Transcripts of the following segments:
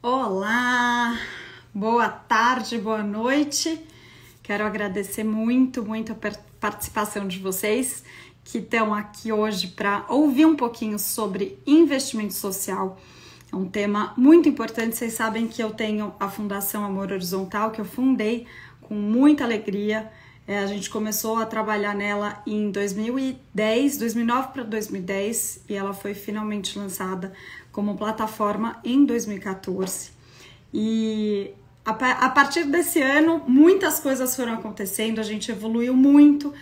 Olá, boa tarde, boa noite. Quero agradecer muito a participação de vocês que estão aqui hoje para ouvir um pouquinho sobre investimento social. É um tema muito importante. Vocês sabem que eu tenho a Fundação Amor Horizontal, que eu fundei com muita alegria. A gente começou a trabalhar nela em 2009 para 2010, e ela foi finalmente lançada como plataforma em 2014. E a partir desse ano, muitas coisas foram acontecendo, a gente evoluiu muito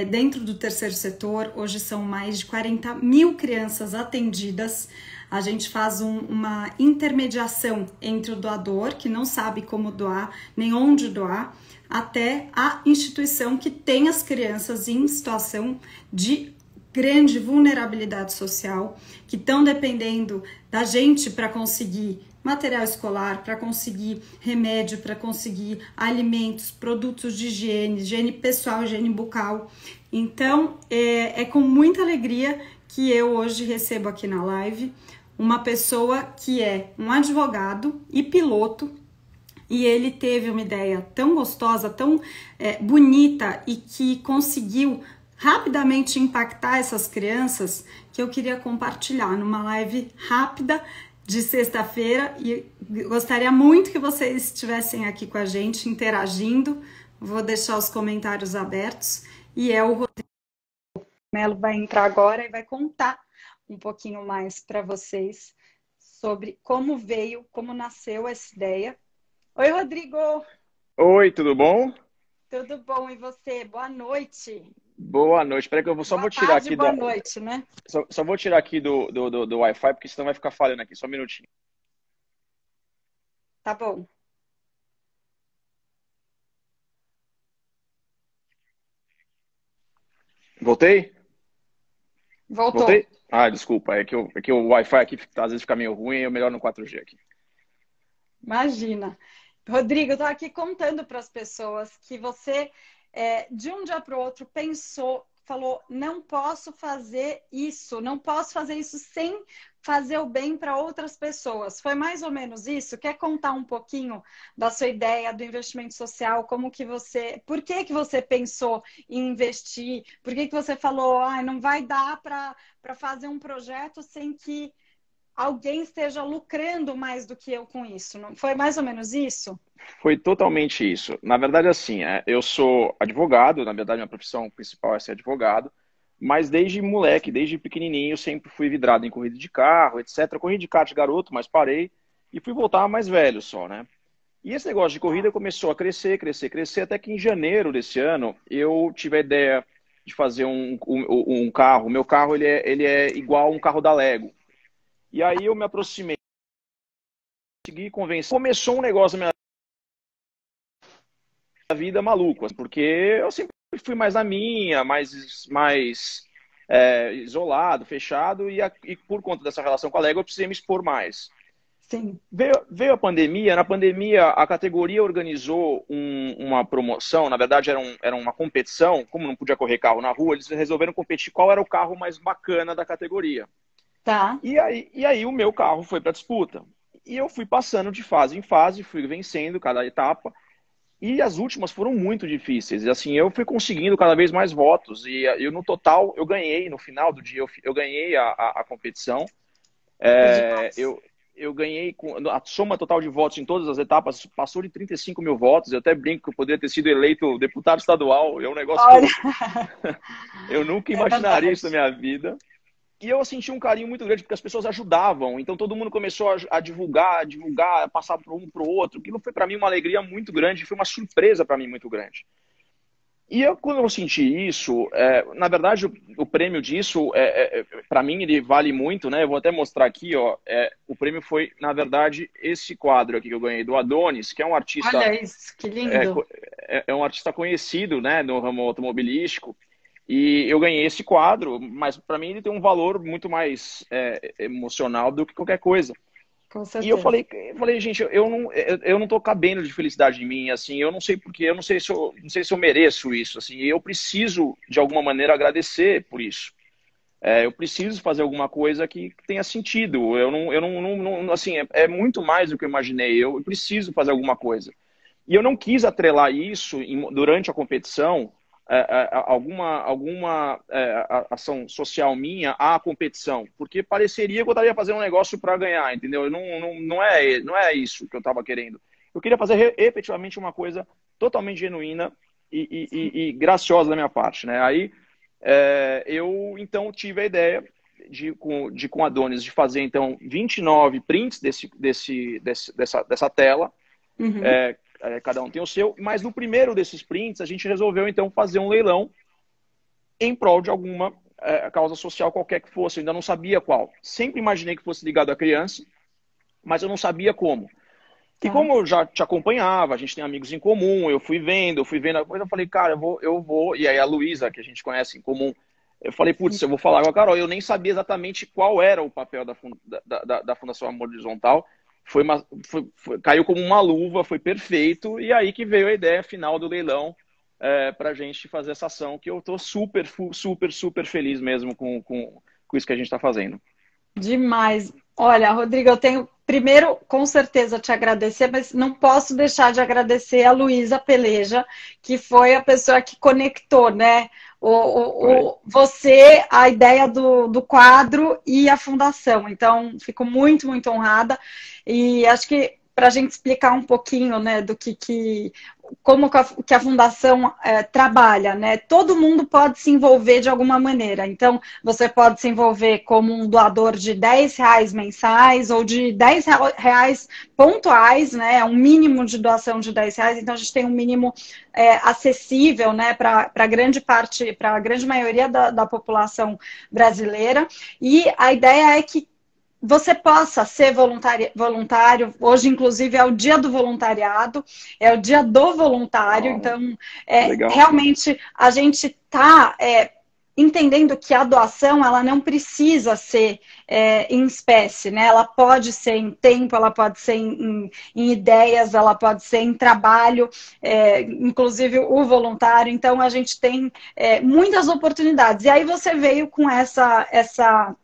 dentro do terceiro setor. Hoje são mais de 40 mil crianças atendidas. A gente faz uma intermediação entre o doador, que não sabe como doar, nem onde doar, até a instituição que tem as crianças em situação de grande vulnerabilidade social, que estão dependendo da gente para conseguir material escolar, para conseguir remédio, para conseguir alimentos, produtos de higiene pessoal, higiene bucal. Então, é com muita alegria que eu hoje recebo aqui na live uma pessoa que é um advogado e piloto, e ele teve uma ideia tão gostosa, tão bonita, e que conseguiu rapidamente impactar essas crianças, que eu queria compartilhar numa live rápida de sexta-feira, e gostaria muito que vocês estivessem aqui com a gente, interagindo. Vou deixar os comentários abertos, e o Rodrigo Melo vai entrar agora e vai contar um pouquinho mais para vocês sobre como nasceu essa ideia. Oi, Rodrigo! Oi, tudo bom? Tudo bom, e você? Boa noite! Boa noite. Espera que eu só Boa vou tirar tarde, aqui boa noite, né? só vou tirar aqui do Wi-Fi, porque senão vai ficar falhando aqui. Só um minutinho. Tá bom. Voltei? Voltou. Voltei? Ah, desculpa. É que o Wi-Fi aqui às vezes fica meio ruim e eu melhor no 4G aqui. Imagina. Rodrigo, eu tô aqui contando para as pessoas que você, de um dia para o outro, falou, não posso fazer isso sem fazer o bem para outras pessoas. Foi mais ou menos isso? Quer contar um pouquinho da sua ideia do investimento social? Por que você pensou em investir? Por que você falou, não vai dar para fazer um projeto sem que alguém esteja lucrando mais do que eu com isso? Não foi mais ou menos isso? Foi totalmente isso. Na verdade, assim, eu sou advogado. Na verdade, minha profissão principal é ser advogado. Mas desde moleque, desde pequenininho, sempre fui vidrado em corrida de carro, etc. Corri de kart garoto, mas parei e fui voltar mais velho só, né? E esse negócio de corrida começou a crescer, até que em janeiro desse ano eu tive a ideia de fazer um carro. O meu carro ele é igual a um carro da Lego. E aí eu me aproximei, consegui convencer. Começou um negócio na minha vida maluco, assim, porque eu sempre fui mais na minha, mais isolado, fechado, e por conta dessa relação com a Lego eu precisei me expor mais. Sim. Veio a pandemia. Na pandemia a categoria organizou uma promoção. Na verdade era uma competição. Como não podia correr carro na rua, eles resolveram competir qual era o carro mais bacana da categoria. Tá. E aí o meu carro foi para disputa. E eu fui passando de fase em fase, fui vencendo cada etapa. E as últimas foram muito difíceis. E assim, eu fui conseguindo cada vez mais votos. E eu, no total, eu ganhei, no final do dia, eu ganhei a competição. Foi É, demais. eu ganhei, a soma total de votos em todas as etapas passou de 35 mil votos. Eu até brinco que eu poderia ter sido eleito deputado estadual. É um negócio que Olha, eu nunca é imaginaria verdade. isso na minha vida. E eu senti um carinho muito grande, porque as pessoas ajudavam. Então todo mundo começou a divulgar, passar para um para o outro. Aquilo foi para mim uma alegria muito grande, foi uma surpresa para mim muito grande. E quando eu senti isso, na verdade, o prêmio disso, para mim, ele vale muito, né? Eu vou até mostrar aqui, ó. O prêmio foi, na verdade, esse quadro aqui que eu ganhei do Adonis, que é um artista, Olha isso, que lindo. é um artista conhecido, né, no ramo automobilístico. E eu ganhei esse quadro, mas para mim ele tem um valor muito mais emocional do que qualquer coisa. Com E eu certeza. falei, gente, eu não tô cabendo de felicidade em mim, assim, eu não sei porquê, eu não sei se eu mereço isso, assim, e eu preciso, de alguma maneira, agradecer por isso. Eu preciso fazer alguma coisa que tenha sentido. Assim, é muito mais do que eu imaginei. Eu preciso fazer alguma coisa. E eu não quis atrelar isso durante a competição, alguma ação social minha à competição, porque pareceria que eu estaria fazendo um negócio para ganhar, entendeu? Não é isso que eu estava querendo. Eu queria fazer efetivamente uma coisa totalmente genuína e graciosa da minha parte, né? Aí eu então tive a ideia com a Donis de fazer então 29 prints dessa tela. Uhum. Cada um tem o seu, mas no primeiro desses prints a gente resolveu então fazer um leilão em prol de alguma causa social qualquer que fosse. Eu ainda não sabia qual. Sempre imaginei que fosse ligado à criança, mas eu não sabia como. E como eu já te acompanhava, a gente tem amigos em comum, eu fui vendo a coisa, eu falei, cara, eu vou. E aí a Luísa, que a gente conhece em comum, eu falei, putz, eu vou falar com a Carol. Eu nem sabia exatamente qual era o papel da Fundação Amor Horizontal. Caiu como uma luva, foi perfeito. E aí que veio a ideia final do leilão para a gente fazer essa ação, que eu estou super, super, super feliz mesmo com isso que a gente está fazendo. Demais. Olha, Rodrigo, eu tenho primeiro, com certeza, te agradecer, mas não posso deixar de agradecer a Luísa Peleja, que foi a pessoa que conectou, né? Você, a ideia do quadro e a fundação. Então, fico muito, muito honrada. E acho que para a gente explicar um pouquinho, né, do como que a fundação trabalha, né? Todo mundo pode se envolver de alguma maneira. Então, você pode se envolver como um doador de R$10 mensais ou de R$10 pontuais, né? Um mínimo de doação de R$10. Então, a gente tem um mínimo acessível, né, para a grande maioria da população brasileira. E a ideia é que você possa ser voluntário. Hoje, inclusive, é o dia do voluntariado, é o dia do voluntário. Então, realmente, a gente está entendendo que a doação ela não precisa ser em espécie, né? Ela pode ser em tempo, ela pode ser em ideias, ela pode ser em trabalho, inclusive o voluntário. Então, a gente tem muitas oportunidades. E aí você veio com essa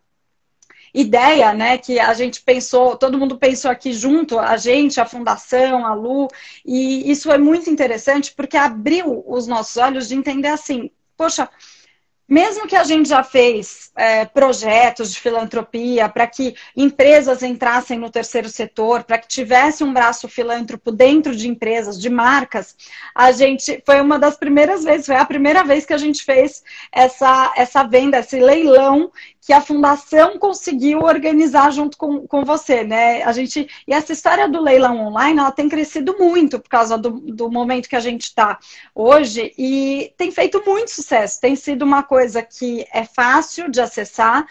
ideia, né, que a gente pensou, todo mundo pensou aqui junto, a gente, a Fundação, a Lu, e isso é muito interessante porque abriu os nossos olhos de entender assim, poxa, mesmo que a gente já fez projetos de filantropia para que empresas entrassem no terceiro setor, para que tivesse um braço filântropo dentro de empresas, de marcas, a gente foi uma das primeiras vezes, foi a primeira vez que a gente fez essa venda, esse leilão que a Fundação conseguiu organizar junto com você, né? E essa história do leilão online, ela tem crescido muito por causa do momento que a gente está hoje e tem feito muito sucesso. Tem sido uma coisa que é fácil de acessar,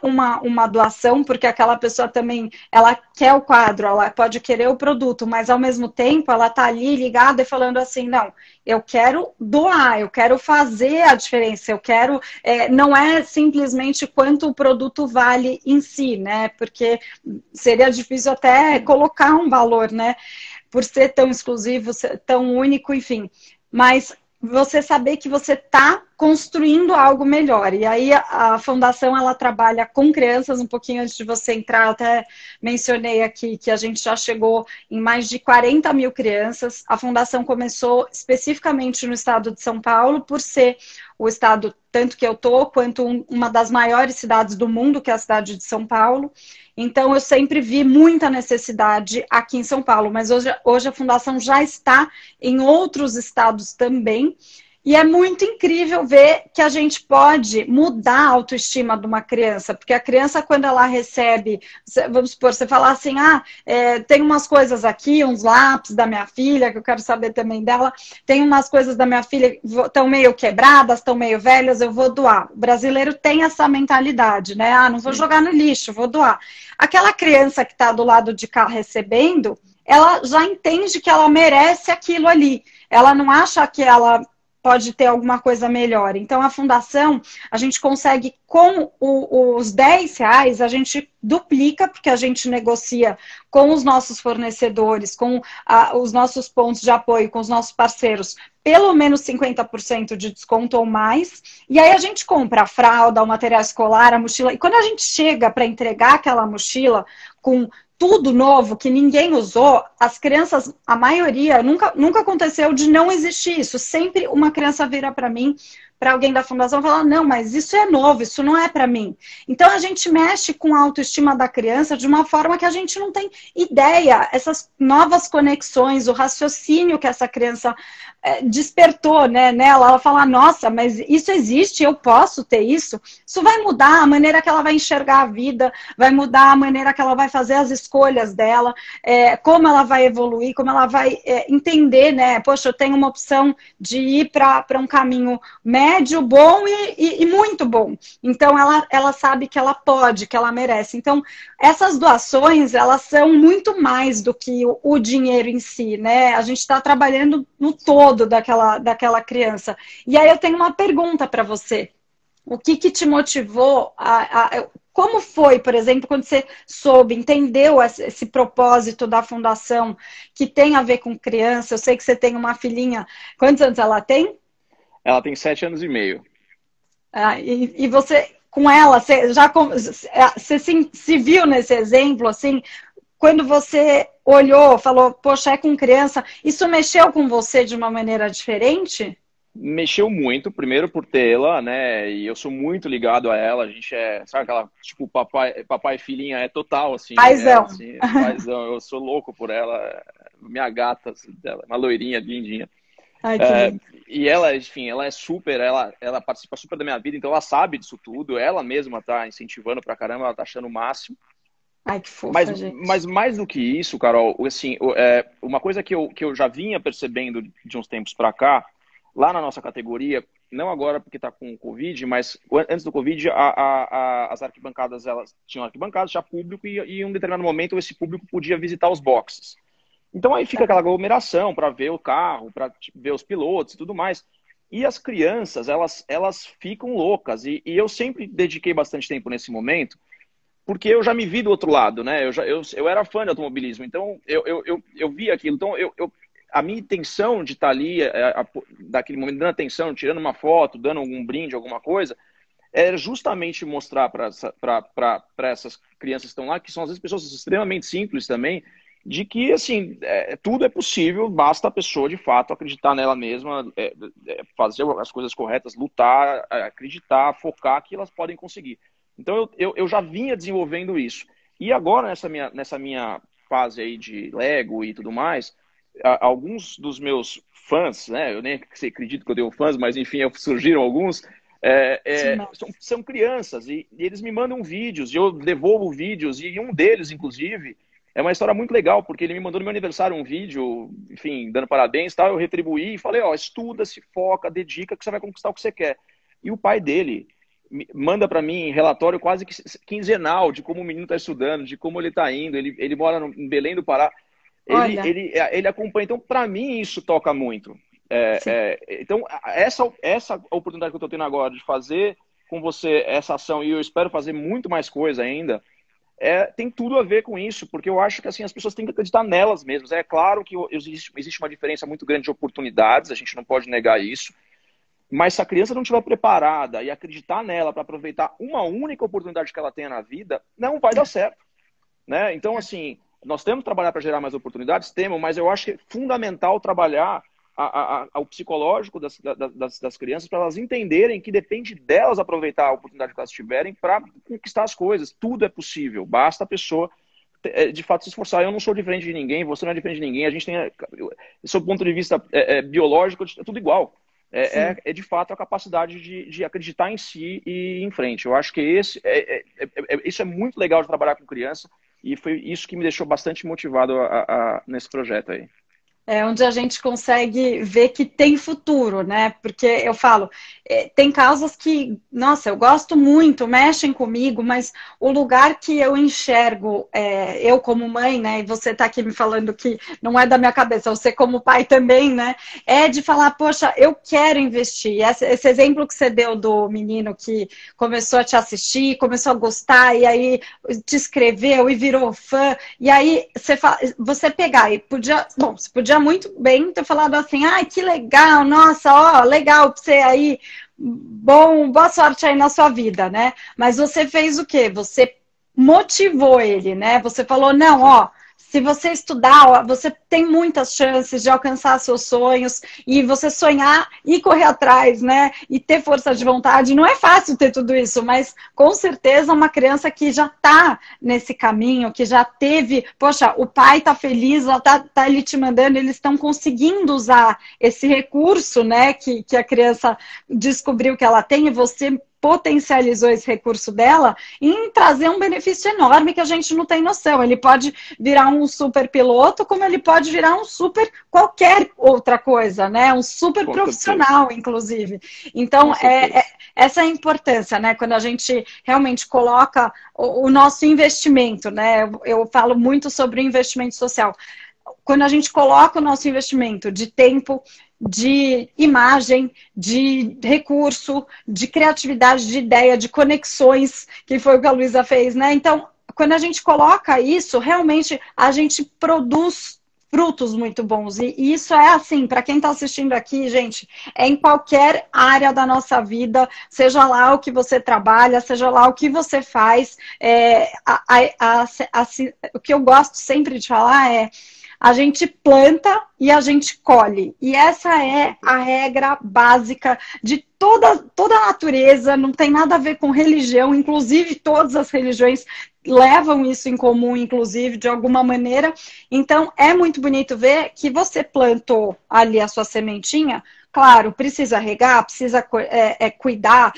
uma doação, porque aquela pessoa também, ela quer o quadro, ela pode querer o produto, mas ao mesmo tempo ela tá ali ligada e falando assim, não, eu quero doar, eu quero fazer a diferença, eu quero, não é simplesmente quanto o produto vale em si, né, porque seria difícil até colocar um valor, né, por ser tão exclusivo, tão único, enfim, mas você saber que você está construindo algo melhor. E aí a Fundação, ela trabalha com crianças, um pouquinho antes de você entrar, eu até mencionei aqui que a gente já chegou em mais de 40 mil crianças. A Fundação começou especificamente no estado de São Paulo, por ser o estado, tanto que eu tô, quanto uma das maiores cidades do mundo, que é a cidade de São Paulo. Então, eu sempre vi muita necessidade aqui em São Paulo, mas hoje a Fundação já está em outros estados também. E é muito incrível ver que a gente pode mudar a autoestima de uma criança, porque a criança, quando ela recebe, vamos supor, você falar assim, tem umas coisas aqui, uns lápis da minha filha, que eu quero saber também dela, tem umas coisas da minha filha que estão meio quebradas, estão meio velhas, eu vou doar. O brasileiro tem essa mentalidade, né? Não vou jogar no lixo, vou doar. Aquela criança que está do lado de cá recebendo, ela já entende que ela merece aquilo ali. Ela não acha que ela pode ter alguma coisa melhor. Então, a fundação, a gente consegue, com os R$ 10, a gente duplica, porque a gente negocia com os nossos fornecedores, com os nossos pontos de apoio, com os nossos parceiros, pelo menos 50% de desconto ou mais. E aí a gente compra a fralda, o material escolar, a mochila. E quando a gente chega para entregar aquela mochila com tudo novo, que ninguém usou, as crianças, a maioria, nunca aconteceu de não existir isso. Sempre uma criança vira para mim, para alguém da fundação, e fala, não, mas isso é novo, isso não é para mim. Então, a gente mexe com a autoestima da criança de uma forma que a gente não tem ideia. Essas novas conexões, o raciocínio que essa criança despertou, né, nela, ela fala, nossa, mas isso existe, eu posso ter isso. Isso vai mudar a maneira que ela vai enxergar a vida, vai mudar a maneira que ela vai fazer as escolhas dela, como ela vai evoluir, como ela vai entender, né, poxa, eu tenho uma opção de ir para um caminho médio, bom e muito bom. Então, ela sabe que ela pode, que ela merece. Então, essas doações, elas são muito mais do que o dinheiro em si, né? A gente está trabalhando no todo daquela criança. E aí eu tenho uma pergunta para você. O que te motivou como foi, por exemplo, quando você soube, entendeu esse propósito da fundação que tem a ver com criança? Eu sei que você tem uma filhinha. Quantos anos ela tem? Ela tem 7 anos e meio. E você, com ela, você se viu nesse exemplo, assim, quando você olhou, falou, poxa, é com criança, isso mexeu com você de uma maneira diferente? Mexeu muito, primeiro por tê-la, né? E eu sou muito ligado a ela. A gente sabe aquela, tipo, papai e filhinha é total, assim. Paizão. Assim, paizão. Eu sou louco por ela. Minha gata, assim, dela, uma loirinha, lindinha. Ai, que lindo. E ela, enfim, ela é super, ela participa super da minha vida, então ela sabe disso tudo. Ela mesma tá incentivando pra caramba, ela tá achando o máximo. Ai, que fofa, gente. Mas mais do que isso, Carol, assim, uma coisa que eu já vinha percebendo de uns tempos pra cá, lá na nossa categoria, não agora porque está com o Covid, mas antes do Covid, as arquibancadas, elas tinham arquibancadas já público e em um determinado momento esse público podia visitar os boxes. Então aí fica aquela aglomeração para ver o carro, para ver os pilotos e tudo mais. E as crianças, elas ficam loucas. E eu sempre dediquei bastante tempo nesse momento, porque eu já me vi do outro lado, né? Eu era fã de automobilismo, então eu vi aquilo. Então a minha intenção de estar ali, daquele momento, dando atenção, tirando uma foto, dando algum brinde, alguma coisa, era justamente mostrar para essas crianças que estão lá, que são às vezes pessoas extremamente simples também, de que, assim, tudo é possível, basta a pessoa, de fato, acreditar nela mesma, fazer as coisas corretas, lutar, acreditar, focar que elas podem conseguir. Então, eu já vinha desenvolvendo isso. E agora, nessa minha fase aí de Lego e tudo mais, alguns dos meus fãs, né, eu nem acredito que eu tenho fãs, mas enfim, surgiram alguns, são crianças e eles me mandam vídeos e eu devolvo vídeos e um deles, inclusive, é uma história muito legal, porque ele me mandou no meu aniversário um vídeo, enfim, dando parabéns e tal, eu retribuí e falei, ó, estuda, se foca, dedica que você vai conquistar o que você quer. E o pai dele manda para mim relatório quase que quinzenal de como o menino está estudando, de como ele está indo, ele mora em Belém do Pará. Ele acompanha. Então, para mim, isso toca muito. Então, essa oportunidade que eu estou tendo agora de fazer com você essa ação, e eu espero fazer muito mais coisa ainda, tem tudo a ver com isso, porque eu acho que assim, as pessoas têm que acreditar nelas mesmas. É claro que existe uma diferença muito grande de oportunidades, a gente não pode negar isso, mas se a criança não estiver preparada e acreditar nela para aproveitar uma única oportunidade que ela tenha na vida, não vai dar certo, né? Então, assim, nós temos que trabalhar para gerar mais oportunidades? Temos, mas eu acho que é fundamental trabalhar o psicológico das crianças para elas entenderem que depende delas aproveitar a oportunidade que elas tiverem para conquistar as coisas. Tudo é possível, basta a pessoa de fato se esforçar. Eu não sou diferente de ninguém, você não é diferente de ninguém, a gente tem, sob o ponto de vista biológico, é tudo igual. De fato a capacidade de acreditar em si e ir em frente. Eu acho que isso é muito legal de trabalhar com criança e foi isso que me deixou bastante motivado nesse projeto aí. É onde a gente consegue ver que tem futuro, né? Porque eu falo, tem causas que, nossa, eu gosto muito, mexem comigo, mas o lugar que eu enxergo, eu como mãe, né? E você tá aqui me falando que não é da minha cabeça, você como pai também, né? É de falar, poxa, eu quero investir. Esse exemplo que você deu do menino que começou a te assistir, começou a gostar, e aí te escreveu e virou fã. E aí você pegar e podia, bom, você podia muito bem ter falado assim, ai, que legal, nossa, ó, legal pra você aí, bom, boa sorte aí na sua vida, né? Mas você fez o quê? Você motivou ele, né? Você falou, não, ó, se você estudar, ó, você tem muitas chances de alcançar seus sonhos e você sonhar e correr atrás, né? E ter força de vontade. Não é fácil ter tudo isso, mas com certeza uma criança que já está nesse caminho, que já teve, poxa, o pai está feliz, ela tá ali te mandando, eles estão conseguindo usar esse recurso, né? Que a criança descobriu que ela tem e você potencializou esse recurso dela em trazer um benefício enorme que a gente não tem noção. Ele pode virar um super piloto, como ele pode virar um super qualquer outra coisa, né? Um super Com certeza. profissional, inclusive. Então, Com certeza. essa é a importância, né? Quando a gente realmente coloca o nosso investimento, né? Eu falo muito sobre o investimento social. Quando a gente coloca o nosso investimento de tempo, de imagem, de recurso, de criatividade, de ideia, de conexões, que foi o que a Luísa fez, né? Então, quando a gente coloca isso, realmente a gente produz frutos muito bons. E isso é assim, para quem está assistindo aqui, gente, é em qualquer área da nossa vida, seja lá o que você trabalha, seja lá o que você faz. O que eu gosto sempre de falar é a gente planta e a gente colhe. E essa é a regra básica de toda a natureza, não tem nada a ver com religião, inclusive todas as religiões levam isso em comum, inclusive, de alguma maneira. Então, é muito bonito ver que você plantou ali a sua sementinha. Claro, precisa regar, precisa cuidar.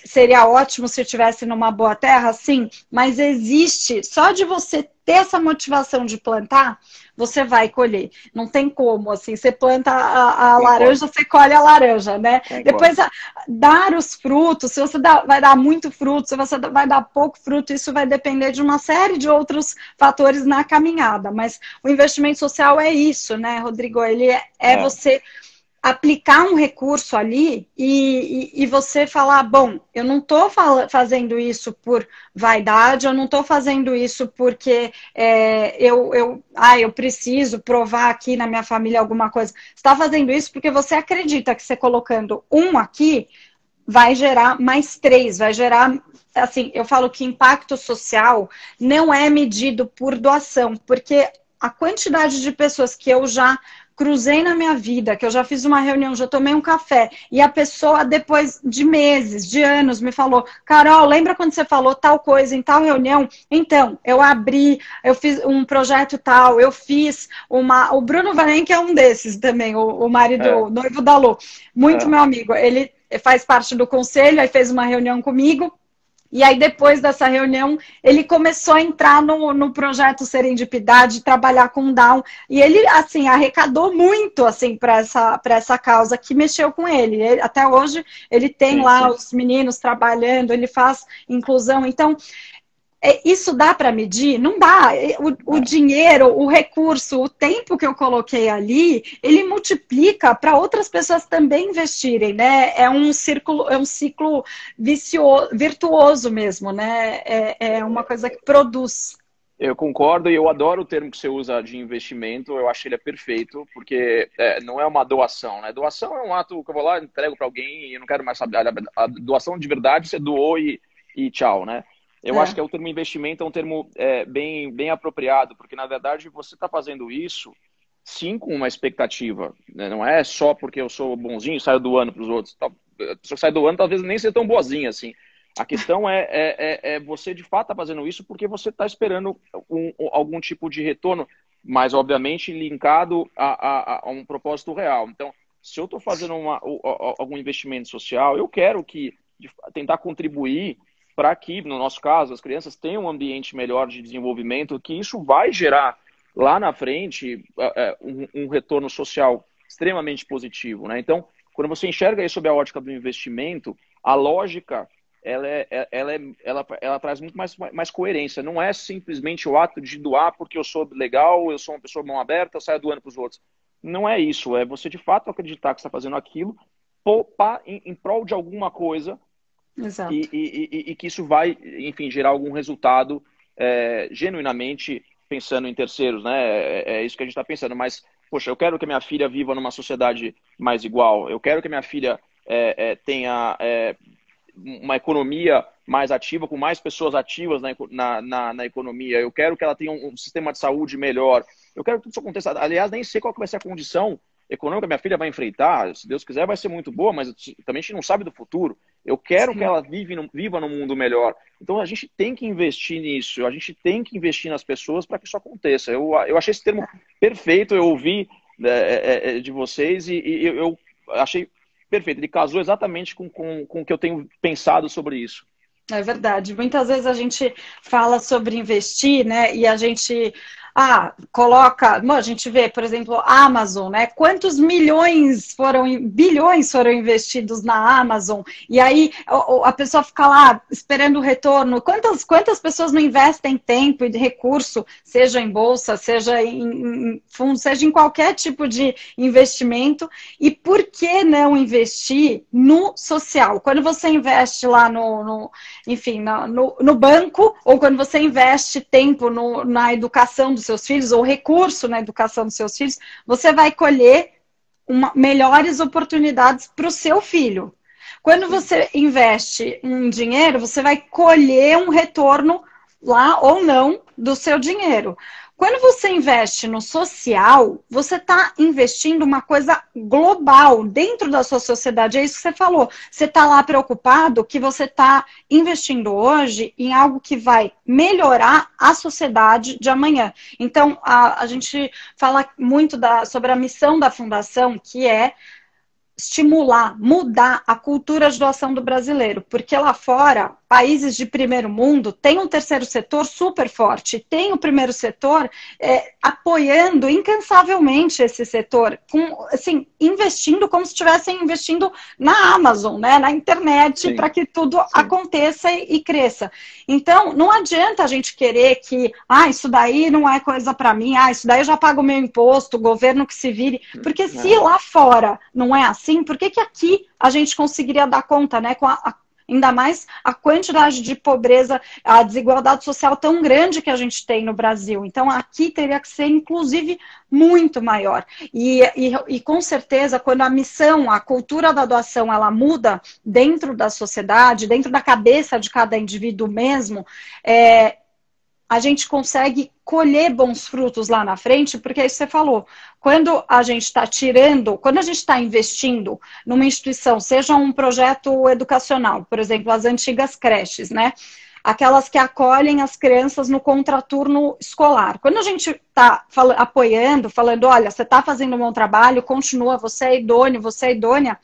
Seria ótimo se estivesse numa boa terra, sim, mas existe, só de você ter essa motivação de plantar, você vai colher. Não tem como, assim, você planta a Concordo. laranja, você colhe a laranja, né? Concordo. Depois, dar os frutos, se você vai dar muito fruto, se você vai dar pouco fruto, isso vai depender de uma série de outros fatores na caminhada. Mas o investimento social é isso, né, Rodrigo? Ele é É. você aplicar um recurso ali e você falar, bom, eu não estou fazendo isso por vaidade, eu não estou fazendo isso porque eu preciso provar aqui na minha família alguma coisa. Você está fazendo isso porque você acredita que você colocando um aqui vai gerar mais três, vai gerar, assim, eu falo que impacto social não é medido por doação, porque a quantidade de pessoas que eu já cruzei na minha vida, que eu já fiz uma reunião, já tomei um café, e a pessoa, depois de meses, de anos, me falou, Carol, lembra quando você falou tal coisa em tal reunião? Então, eu fiz um projeto tal, eu fiz uma... O Bruno Vanem, que é um desses também, o marido, É. o noivo da Lu, muito É. meu amigo, ele faz parte do conselho, aí fez uma reunião comigo, e aí, depois dessa reunião, ele começou a entrar no projeto Serendipidade, trabalhar com Down. E ele, assim, arrecadou muito, assim, para essa causa que mexeu com ele. Até hoje, ele tem Sim, lá sim. os meninos trabalhando, ele faz inclusão. Então, isso dá para medir? Não dá. O É. dinheiro, o recurso, o tempo que eu coloquei ali, ele multiplica para outras pessoas também investirem, né? É um ciclo virtuoso mesmo, né? É uma coisa que produz. Eu concordo e eu adoro o termo que você usa de investimento, eu acho que ele é perfeito, porque não é uma doação, né? Doação é um ato que eu vou lá, entrego para alguém e eu não quero mais saber. A doação de verdade você doou e tchau, né? Eu acho É. que o termo investimento é um termo bem apropriado, porque na verdade você está fazendo isso sim com uma expectativa, né? Não é só porque eu sou bonzinho e saio doando para os outros. A pessoa que sai doando talvez nem seja tão boazinha assim. A questão é você de fato tá fazendo isso porque você está esperando algum tipo de retorno, mas obviamente linkado a um propósito real. Então, se eu estou fazendo algum investimento social, eu quero tentar contribuir para que, no nosso caso, as crianças tenham um ambiente melhor de desenvolvimento, que isso vai gerar lá na frente um retorno social extremamente positivo, né? Então, quando você enxerga isso sob a ótica do investimento, a lógica ela traz muito mais coerência. Não é simplesmente o ato de doar porque eu sou legal, eu sou uma pessoa mão aberta, eu saio doando para os outros. Não é isso. É você de fato acreditar que está fazendo aquilo em prol de alguma coisa. Exato. E que isso vai, enfim, gerar algum resultado genuinamente pensando em terceiros, né? É isso que a gente está pensando. Mas, poxa, eu quero que a minha filha viva numa sociedade mais igual. Eu quero que a minha filha tenha uma economia mais ativa, com mais pessoas ativas na economia. Eu quero que ela tenha um sistema de saúde melhor. Eu quero que tudo isso aconteça. Aliás, nem sei qual que vai ser a condição econômica que minha filha vai enfrentar. Se Deus quiser, vai ser muito boa, mas também a gente não sabe do futuro. Eu quero que ela viva num mundo melhor. Então, a gente tem que investir nisso. A gente tem que investir nas pessoas para que isso aconteça. Eu achei esse termo perfeito. Eu ouvi de vocês e eu achei perfeito. Ele casou exatamente com o que eu tenho pensado sobre isso. É verdade. Muitas vezes a gente fala sobre investir, né? E a gente coloca. Bom, a gente vê, por exemplo, a Amazon, né? Quantos bilhões foram investidos na Amazon? E aí a pessoa fica lá esperando o retorno. Quantas pessoas não investem tempo e recurso, seja em bolsa, seja em fundo, seja em qualquer tipo de investimento? E por que não investir no social? Quando você investe lá enfim, no banco, ou quando você investe tempo na educação dos seus filhos, ou recurso na educação dos seus filhos, você vai colher melhores oportunidades para o seu filho. Quando você investe um dinheiro, você vai colher um retorno lá ou não do seu dinheiro. Quando você investe no social, você está investindo uma coisa global dentro da sua sociedade. É isso que você falou. Você está lá preocupado que você está investindo hoje em algo que vai melhorar a sociedade de amanhã. Então, a gente fala muito sobre a missão da Fundação, que é estimular, mudar a cultura de doação do brasileiro, porque lá fora, países de primeiro mundo têm um terceiro setor super forte, tem o primeiro setor apoiando incansavelmente esse setor, assim, investindo como se estivessem investindo na Amazon, né, na internet, para que tudo aconteça e cresça. Então, não adianta a gente querer que, isso daí não é coisa para mim, isso daí eu já pago o meu imposto, o governo que se vire, porque se lá fora não é assim, por que aqui a gente conseguiria dar conta, né, com ainda mais a quantidade de pobreza, a desigualdade social tão grande que a gente tem no Brasil. Então, aqui teria que ser, inclusive, muito maior. E com certeza, quando a missão, a cultura da doação, ela muda dentro da sociedade, dentro da cabeça de cada indivíduo mesmo, a gente consegue colher bons frutos lá na frente, porque é isso que você falou. Quando a gente está quando a gente está investindo numa instituição, seja um projeto educacional, por exemplo, as antigas creches, né? Aquelas que acolhem as crianças no contraturno escolar. Quando a gente está apoiando, falando, olha, você está fazendo um bom trabalho, continua, você é idôneo, você é idônea,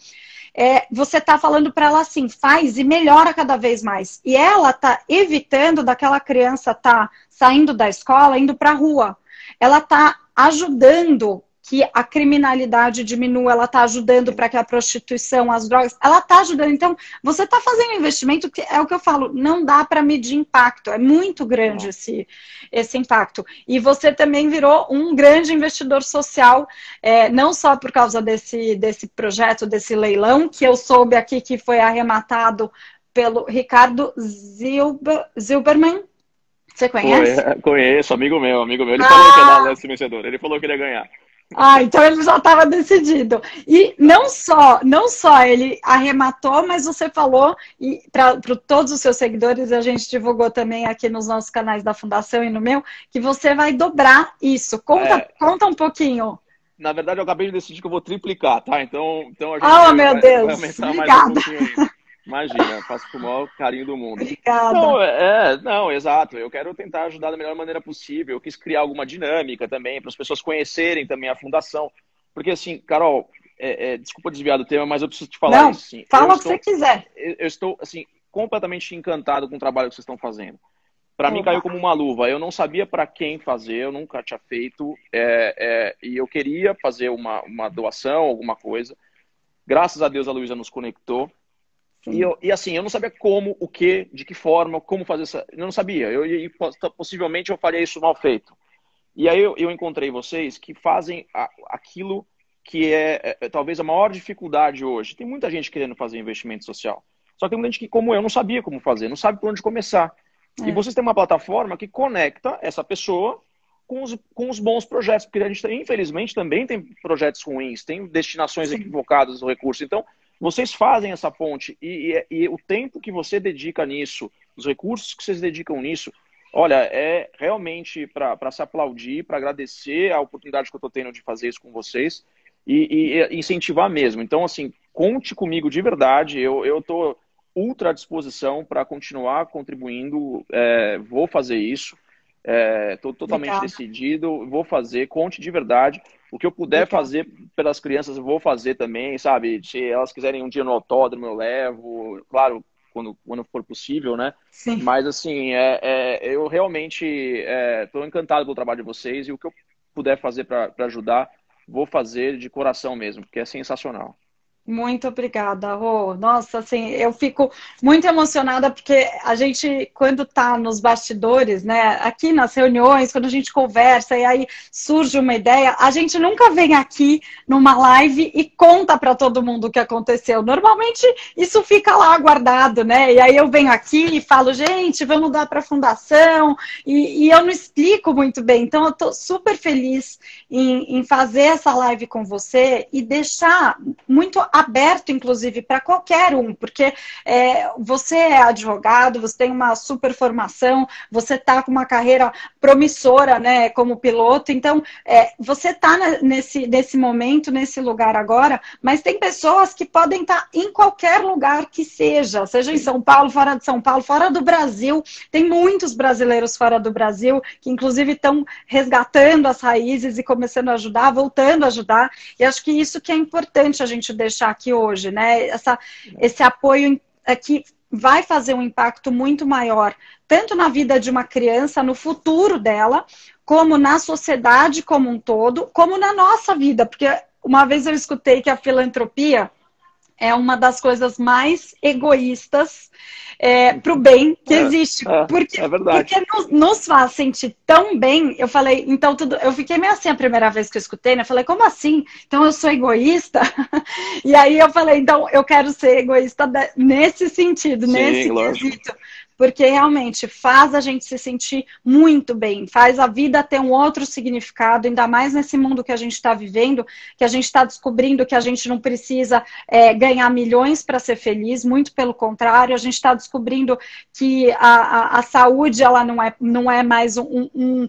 você está falando para ela assim, faz e melhora cada vez mais. E ela está evitando daquela criança estar saindo da escola, indo para a rua. Ela está ajudando que a criminalidade diminua, ela está ajudando para que a prostituição, as drogas, ela está ajudando. Então, você está fazendo um investimento que é o que eu falo, não dá para medir impacto, é muito grande esse impacto. E você também virou um grande investidor social, não só por causa desse projeto, desse leilão, que eu soube aqui que foi arrematado pelo Ricardo Zilberman. Você conhece? Conheço, amigo meu. Ele falou que ia dar lance vencedor, ele falou que ele ia ganhar. Então ele já estava decidido. E não só ele arrematou, mas você falou, e para todos os seus seguidores, a gente divulgou também aqui nos nossos canais da Fundação e no meu, que você vai dobrar isso. Conta um pouquinho. Na verdade, eu acabei de decidir que eu vou triplicar, tá? Então a gente meu Deus. vai aumentar Obrigada. mais um pouquinho ainda. Imagina, faço com o maior carinho do mundo. Obrigada. Não, exato. Eu quero tentar ajudar da melhor maneira possível. Eu quis criar alguma dinâmica também, para as pessoas conhecerem também a fundação. Porque, assim, Carol, desculpa desviar do tema, mas eu preciso te falar isso. Assim, fala o que você quiser. Eu estou, assim, completamente encantado com o trabalho que vocês estão fazendo. para mim caiu como uma luva. Eu não sabia para quem fazer, eu nunca tinha feito, e eu queria fazer uma doação, alguma coisa. Graças a Deus a Luísa nos conectou. E assim, eu não sabia como, o que, de que forma, como fazer isso. Eu não sabia. Possivelmente eu faria isso mal feito. E aí eu encontrei vocês que fazem aquilo que é talvez a maior dificuldade hoje. Tem muita gente querendo fazer investimento social. Só que tem muita gente que, como eu, não sabia como fazer, não sabe por onde começar. E vocês têm uma plataforma que conecta essa pessoa com os bons projetos. Porque a gente, infelizmente, também tem projetos ruins, tem destinações equivocadas do recurso. Então, vocês fazem essa ponte e o tempo que você dedica nisso, os recursos que vocês dedicam nisso, olha, é realmente para se aplaudir, para agradecer a oportunidade que eu estou tendo de fazer isso com vocês e incentivar mesmo. Então, assim, conte comigo de verdade, eu estou ultra à disposição para continuar contribuindo, vou fazer isso, estou totalmente decidido, vou fazer, conte de verdade. O que eu puder fazer pelas crianças, eu vou fazer também, sabe? Se elas quiserem um dia no autódromo, eu levo, claro, quando for possível, né? Sim. Mas, assim, eu realmente estou encantado pelo trabalho de vocês e o que eu puder fazer para ajudar, vou fazer de coração mesmo, porque é sensacional. Muito obrigada, Rô. Nossa, assim, eu fico muito emocionada porque a gente, quando tá nos bastidores, né, aqui nas reuniões, quando a gente conversa e aí surge uma ideia, a gente nunca vem aqui numa live e conta para todo mundo o que aconteceu. Normalmente isso fica lá guardado, né? E aí eu venho aqui e falo, gente, vamos dar para a fundação e eu não explico muito bem. Então eu tô super feliz em fazer essa live com você e deixar muito aberto, inclusive, para qualquer um, porque você é advogado, você tem uma super formação, você está com uma carreira promissora, né, como piloto, então você está nesse momento, nesse lugar agora, mas tem pessoas que podem estar em qualquer lugar que seja em São Paulo, fora de São Paulo, fora do Brasil, tem muitos brasileiros fora do Brasil, que inclusive estão resgatando as raízes e começando a ajudar, voltando a ajudar, e acho que isso que é importante a gente deixar aqui hoje, né? Esse apoio aqui vai fazer um impacto muito maior, tanto na vida de uma criança, no futuro dela, como na sociedade como um todo, como na nossa vida, porque uma vez eu escutei que a filantropia é uma das coisas mais egoístas para o bem que existe. Porque, é verdade. Porque nos faz sentir tão bem. Eu falei, então tudo. Eu fiquei meio assim a primeira vez que eu escutei, né? Eu falei, como assim? Então eu sou egoísta? E aí eu falei, então eu quero ser egoísta nesse sentido, Sim, nesse lógico. quesito. Porque realmente faz a gente se sentir muito bem, faz a vida ter um outro significado, ainda mais nesse mundo que a gente está vivendo, que a gente está descobrindo que a gente não precisa ganhar milhões para ser feliz, muito pelo contrário, a gente está descobrindo que a saúde ela não é mais um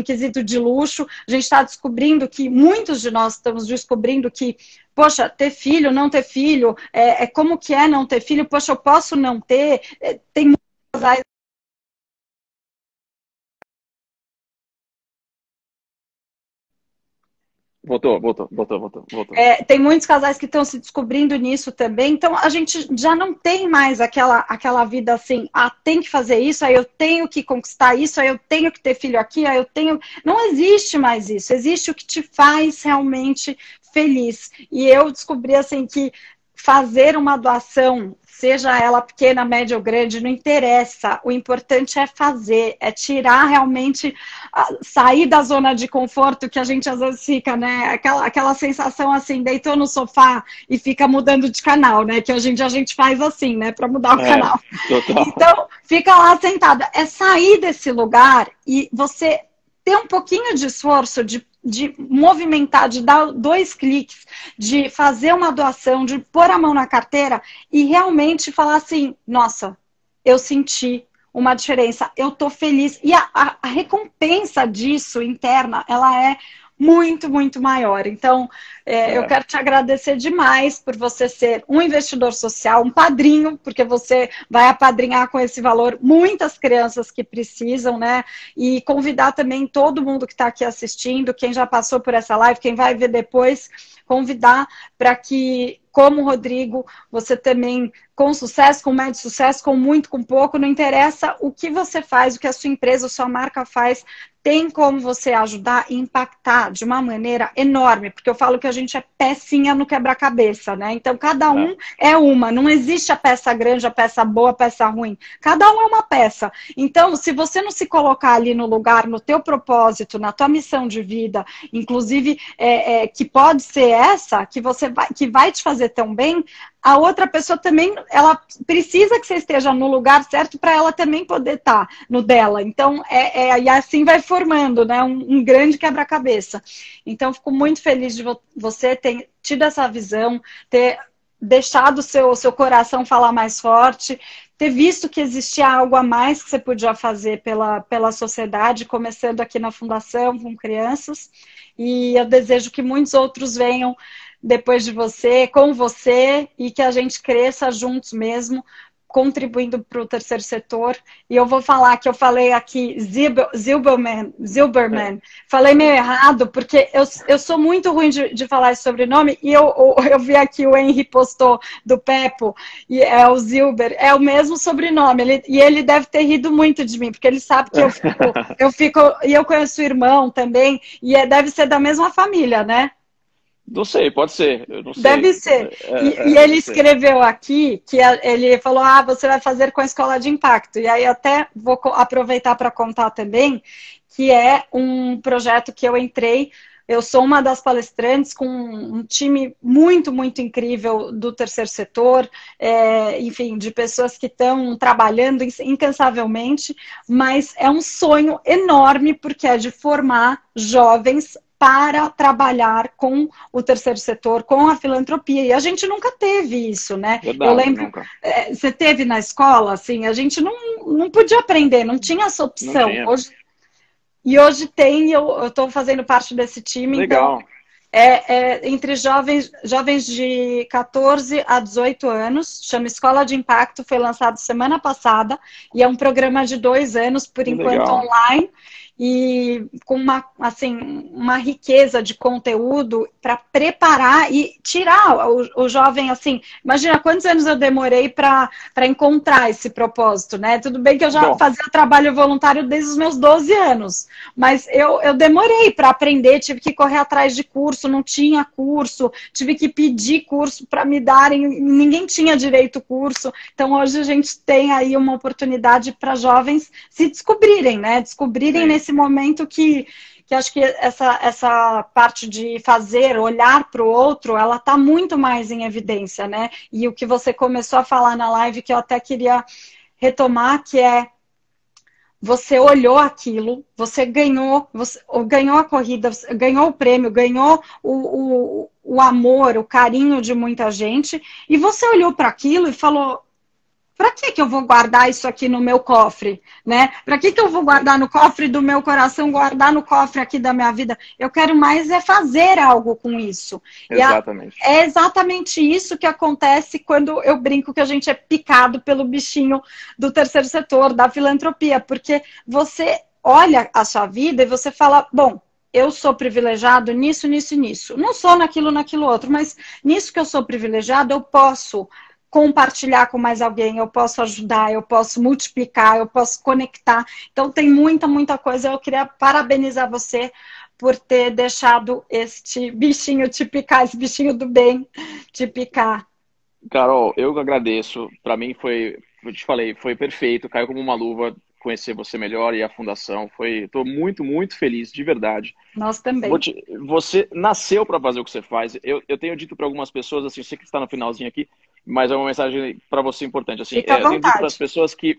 quesito de luxo, a gente está descobrindo que, muitos de nós estamos descobrindo que poxa, ter filho, não ter filho, como que é não ter filho? Poxa, eu posso não ter? Tem muitos casais. Voltou. Tem muitos casais que estão se descobrindo nisso também. Então, a gente já não tem mais aquela vida assim, tem que fazer isso, aí eu tenho que conquistar isso, aí eu tenho que ter filho aqui, aí eu tenho... Não existe mais isso. Existe o que te faz realmente feliz. E eu descobri assim que fazer uma doação, seja ela pequena, média ou grande, não interessa. O importante é fazer, é tirar realmente, sair da zona de conforto que a gente às vezes fica, né? Aquela sensação assim, deitou no sofá e fica mudando de canal, né? Que hoje em dia a gente faz assim, né? Para mudar o canal. Total. Então, fica lá sentada. É sair desse lugar e você ter um pouquinho de esforço, de movimentar, de dar 2 cliques, de fazer uma doação, de pôr a mão na carteira e realmente falar assim, nossa, eu senti uma diferença, eu tô feliz. E a recompensa disso, interna, ela é muito, muito maior. Então, eu quero te agradecer demais por você ser um investidor social, um padrinho, porque você vai apadrinhar com esse valor muitas crianças que precisam, né? E convidar também todo mundo que está aqui assistindo, quem já passou por essa live, quem vai ver depois, convidar para que, como o Rodrigo, você também com sucesso, com médio sucesso, com muito, com pouco, não interessa o que você faz, o que a sua empresa, a sua marca faz, tem como você ajudar e impactar de uma maneira enorme, porque eu falo que a gente é pecinha no quebra-cabeça, né? Então, cada um é uma, não existe a peça grande, a peça boa, a peça ruim. Cada um é uma peça. Então, se você não se colocar ali no lugar, no teu propósito, na tua missão de vida, inclusive, que pode ser essa, que vai te fazer tão bem, a outra pessoa também, ela precisa que você esteja no lugar certo para ela também poder estar no dela. Então, e assim vai formando, né, um grande quebra-cabeça. Então, fico muito feliz de você ter tido essa visão, ter deixado o seu coração falar mais forte, ter visto que existia algo a mais que você podia fazer pela sociedade, começando aqui na Fundação com crianças. E eu desejo que muitos outros venham depois de você, com você, e que a gente cresça juntos mesmo, contribuindo para o terceiro setor. E eu vou falar que eu falei aqui Zilberman, falei meio errado, porque eu sou muito ruim de falar esse sobrenome, e eu vi aqui o Henry postou do Pepo, e é o Zilber, é o mesmo sobrenome, e ele deve ter rido muito de mim, porque ele sabe que eu fico e eu conheço o irmão também, e deve ser da mesma família, né? Não sei, pode ser. Eu não sei. Deve ser. E ele escreveu aqui que ele falou: você vai fazer com a Escola de Impacto. E aí até vou aproveitar para contar também que é um projeto que eu entrei. Eu sou uma das palestrantes com um time muito, muito incrível do terceiro setor, enfim, de pessoas que estão trabalhando incansavelmente, mas é um sonho enorme porque é de formar jovens para trabalhar com o terceiro setor, com a filantropia. E a gente nunca teve isso, né? Verdade, eu lembro, nunca. Você teve na escola, assim, a gente não podia aprender, não tinha essa opção. Hoje tem, eu estou fazendo parte desse time. Legal. Então, entre jovens de 14 a 18 anos, chama Escola de Impacto, foi lançado semana passada, e é um programa de 2 anos, por enquanto online, e com uma riqueza de conteúdo para preparar e tirar o jovem, assim, imagina quantos anos eu demorei para encontrar esse propósito, né? Tudo bem que eu já fazia trabalho voluntário desde os meus 12 anos, mas eu demorei para aprender, tive que correr atrás de curso, não tinha curso, tive que pedir curso para me darem, ninguém tinha direito curso, então hoje a gente tem aí uma oportunidade para jovens se descobrirem, né? Descobrirem nesse momento que acho que essa parte de fazer, olhar para o outro, ela está muito mais em evidência, né? E o que você começou a falar na live, que eu até queria retomar, que é você olhou aquilo, você ganhou a corrida, ganhou o prêmio, ganhou o amor, o carinho de muita gente, e você olhou para aquilo e falou: para que eu vou guardar isso aqui no meu cofre, né? Para que eu vou guardar no cofre do meu coração, guardar no cofre aqui da minha vida? Eu quero mais fazer algo com isso. Exatamente. É exatamente isso que acontece quando eu brinco que a gente é picado pelo bichinho do terceiro setor, da filantropia, porque você olha a sua vida e você fala: bom, eu sou privilegiado nisso, nisso e nisso. Não sou naquilo outro, mas nisso que eu sou privilegiado, eu posso compartilhar com mais alguém, eu posso ajudar, eu posso multiplicar, eu posso conectar. Então tem muita, muita coisa. Eu queria parabenizar você por ter deixado este bichinho te picar, esse bichinho do bem te picar. Carol, eu agradeço. Para mim foi, eu te falei, foi perfeito, caiu como uma luva conhecer você melhor e a fundação. Estou muito, muito feliz, de verdade. Nós também. Você nasceu para fazer o que você faz. Eu tenho dito para algumas pessoas, assim, eu sei que está no finalzinho aqui, mas é uma mensagem para você importante. Assim, Fica à vontade. Eu tenho dito para as pessoas que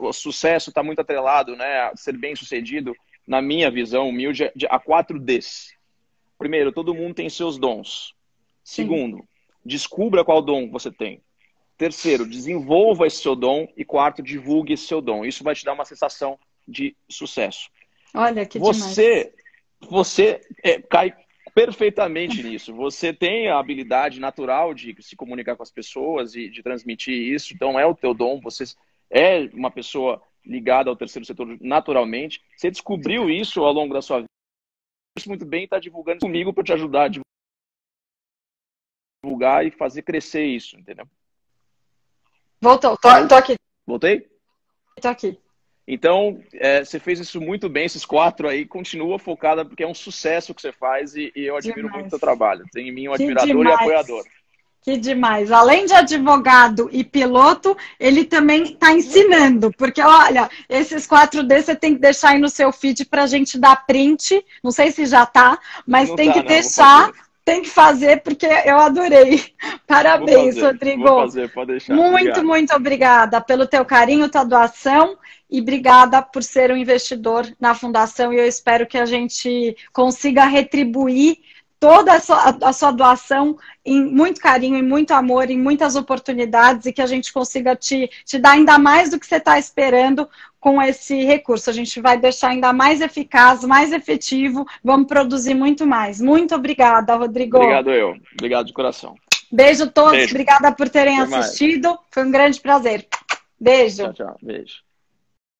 o sucesso está muito atrelado, né, a ser bem sucedido, na minha visão humilde, a 4 Ds. Primeiro, todo mundo tem seus dons. Sim. Segundo, descubra qual dom você tem. Terceiro, desenvolva esse seu dom. E quarto, divulgue esse seu dom. Isso vai te dar uma sensação de sucesso. Olha, que demais. Você cai perfeitamente nisso. Você tem a habilidade natural de se comunicar com as pessoas e de transmitir isso. Então, é o teu dom. Você é uma pessoa ligada ao terceiro setor naturalmente. Você descobriu isso ao longo da sua vida. Isso muito bem, está divulgando comigo para te ajudar a divulgar e fazer crescer isso, entendeu? Voltou, tô aqui. Voltei? Tô aqui. Então, você fez isso muito bem, esses 4 aí, continua focada, porque é um sucesso que você faz e eu admiro muito o seu trabalho. Tem em mim um admirador e apoiador. Que demais. Além de advogado e piloto, ele também está ensinando, porque olha, esses 4D você tem que deixar aí no seu feed para a gente dar print, não sei se já tá, mas Não tem tá, que não, deixar, tem que fazer, porque eu adorei. Parabéns, Rodrigo. Vou fazer, pode deixar. Muito obrigada pelo teu carinho, tua doação e obrigada por ser um investidor na Fundação e eu espero que a gente consiga retribuir toda a sua doação em muito carinho, em muito amor, em muitas oportunidades e que a gente consiga te dar ainda mais do que você está esperando com esse recurso. A gente vai deixar ainda mais eficaz, mais efetivo, vamos produzir muito mais. Muito obrigada, Rodrigo. Obrigado de coração. Beijo a todos, obrigada por terem assistido. Foi um grande prazer. Beijo. Tchau, beijo.